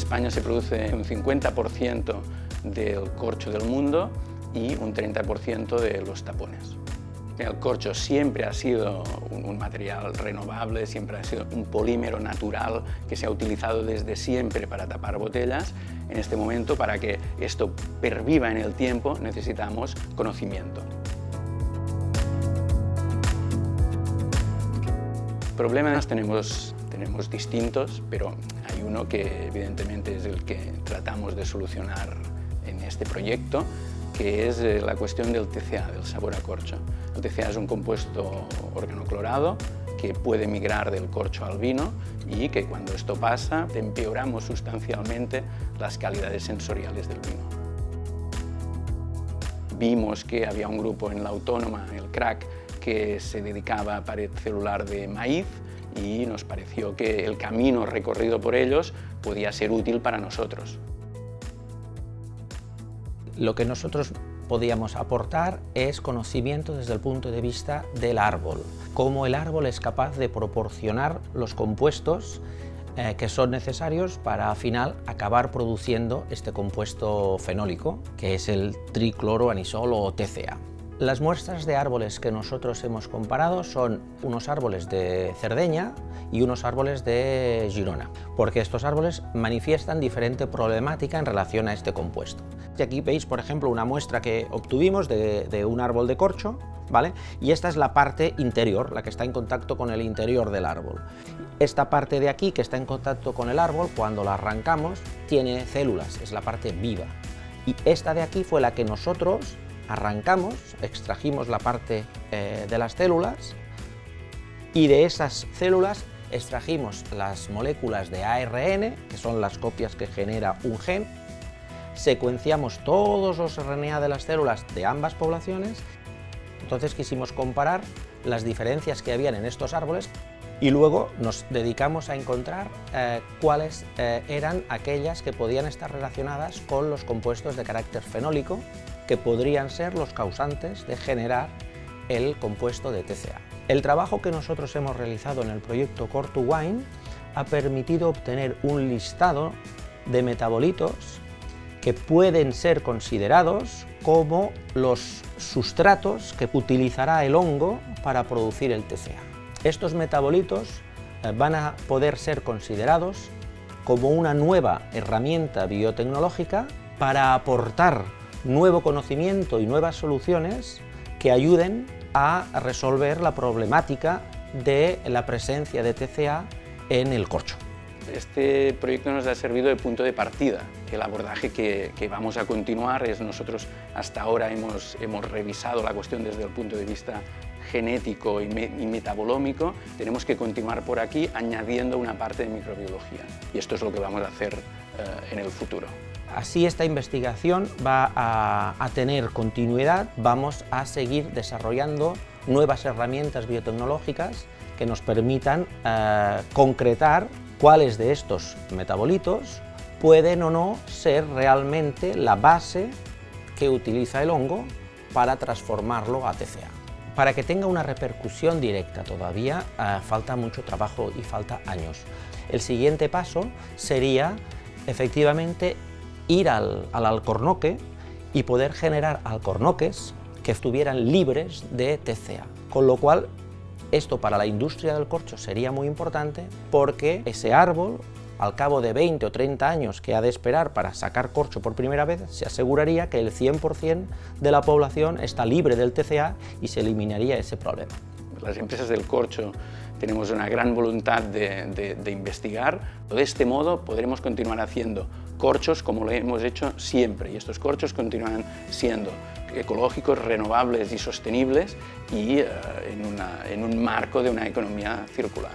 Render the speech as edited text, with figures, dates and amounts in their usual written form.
España se produce un 50% del corcho del mundo y un 30% de los tapones. El corcho siempre ha sido un material renovable, siempre ha sido un polímero natural que se ha utilizado desde siempre para tapar botellas. En este momento, para que esto perviva en el tiempo, necesitamos conocimiento. Problemas tenemos distintos, pero hay uno que evidentemente es el que tratamos de solucionar en este proyecto, que es la cuestión del TCA, del sabor a corcho. El TCA es un compuesto organoclorado que puede migrar del corcho al vino y que cuando esto pasa empeoramos sustancialmente las calidades sensoriales del vino. Vimos que había un grupo en la Autónoma, el CRAC, que se dedicaba a pared celular de maíz y nos pareció que el camino recorrido por ellos podía ser útil para nosotros. Lo que nosotros podíamos aportar es conocimiento desde el punto de vista del árbol, cómo el árbol es capaz de proporcionar los compuestos que son necesarios para al final acabar produciendo este compuesto fenólico, que es el tricloroanisol o TCA. Las muestras de árboles que nosotros hemos comparado son unos árboles de Cerdeña y unos árboles de Girona, porque estos árboles manifiestan diferente problemática en relación a este compuesto. Y aquí veis, por ejemplo, una muestra que obtuvimos de un árbol de corcho, ¿vale? Y esta es la parte interior, la que está en contacto con el interior del árbol. Esta parte de aquí, que está en contacto con el árbol, cuando la arrancamos, tiene células, es la parte viva. Y esta de aquí fue la que nosotros arrancamos, extrajimos la parte de las células y de esas células extrajimos las moléculas de ARN, que son las copias que genera un gen, secuenciamos todos los RNA de las células de ambas poblaciones, entonces quisimos comparar las diferencias que habían en estos árboles y luego nos dedicamos a encontrar cuáles eran aquellas que podían estar relacionadas con los compuestos de carácter fenólico que podrían ser los causantes de generar el compuesto de TCA. El trabajo que nosotros hemos realizado en el proyecto Core2Wine ha permitido obtener un listado de metabolitos que pueden ser considerados como los sustratos que utilizará el hongo para producir el TCA. Estos metabolitos van a poder ser considerados como una nueva herramienta biotecnológica para aportar nuevo conocimiento y nuevas soluciones que ayuden a resolver la problemática de la presencia de TCA en el corcho. Este proyecto nos ha servido de punto de partida. El abordaje que vamos a continuar es nosotros hasta ahora hemos revisado la cuestión desde el punto de vista genético y metabolómico. Tenemos que continuar por aquí añadiendo una parte de microbiología y esto es lo que vamos a hacer en el futuro. Así esta investigación va a tener continuidad, vamos a seguir desarrollando nuevas herramientas biotecnológicas que nos permitan concretar cuáles de estos metabolitos pueden o no ser realmente la base que utiliza el hongo para transformarlo a TCA. Para que tenga una repercusión directa todavía falta mucho trabajo y falta años. El siguiente paso sería efectivamente ir al alcornoque y poder generar alcornoques que estuvieran libres de TCA, con lo cual esto para la industria del corcho sería muy importante porque ese árbol, al cabo de 20 o 30 años que ha de esperar para sacar corcho por primera vez, se aseguraría que el 100% de la población está libre del TCA y se eliminaría ese problema. Las empresas del corcho tenemos una gran voluntad de investigar. De este modo podremos continuar haciendo corchos como lo hemos hecho siempre y estos corchos continuarán siendo ecológicos, renovables y sostenibles y en un marco de una economía circular.